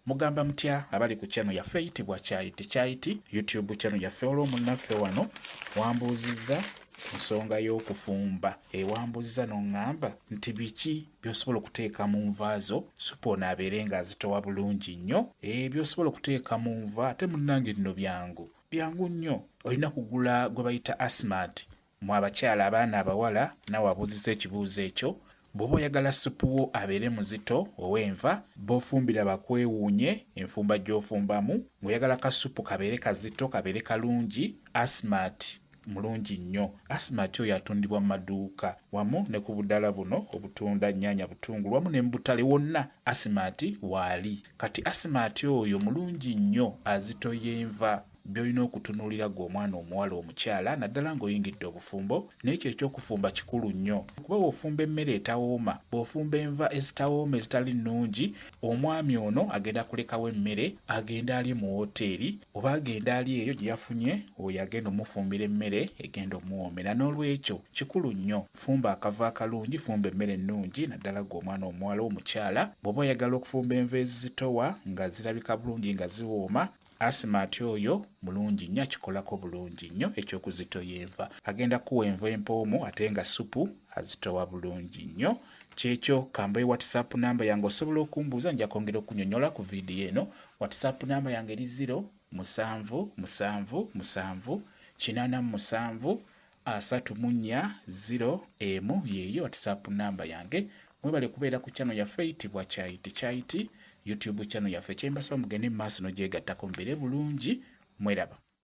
mugamba mutya abali ku channel yaffe eyitibwa Kyayiti YouTube channel yaffe olwo munnaffe wano wambuuzizza nsonga y'okufumba ewambuuzizza n'oŋŋamba nti biki by'osobola okuteeka mu nvaazo supu ono abeere ng'azitowa bulungi nnyo by'osobola okuteeka mu nva ate munnange nno byangu nnyo olina kugula gwe bayita Asmart mu abakyala abaana abawala nawe abuuzizza ekibuuzo ekyo bw'oba oyagala supu wo abeere muzito ow'enva b'ofumbira bakwewuunye enfumba gy'ofumbamu ng'oyagala kasupu kabeere kazito kabeere kalungi Asmart mulungi nnyo. Asmart oyo atundibwa mu maduuka wamu ne ku buddala buno obutunda nnyaanya butungulu wamu ne mu butale wonna Asmart waali. Kati Asmart oyo mulungi nnyo azitoya enva by'olina okutunuulira gw'omwana omuwala omukyala naddala ng'oyingidde obufumbo n'ekyo ekyokufumba kikulu nnyo kuba bw'ofumba emmere etawooma bw'ofumba enva ezitawooma ezitali nnungi omwami ono agenda kulekawo emmere agenda ali mu woteeri oba agenda ali eyo gye yafunye oyo agenda omufumbira emmere egenda omuwoomera n'olwekyo kikulu nnyo fumba akava akalungi fumba emmere ennungi naddala gw'omwana omuwala omukyala bw'oba oyagala okufumba enva ezitowa nga zirabika bulungi nga ziwooma Asmart oyo mulungi nnyo akikolako bulungi nnyo ekyokuzitoya enva agenda kuwa enva empoomu ate nga supu azitowa bulungi nnyo kyekyo kambaye WhatsApp namba yange osobola okumbuuza nja kwongera okunyonyola ku vidiyo eno WhatsApp namba yange eri 0778737 yeeyo WhatsApp namba yange mwebale kubeera ku channel yaffe eyitibwa Kyayiti YouTube channel yaffe kyembasaba mugende mu maaso n'ogyegattako mbeere bulungi mweraba.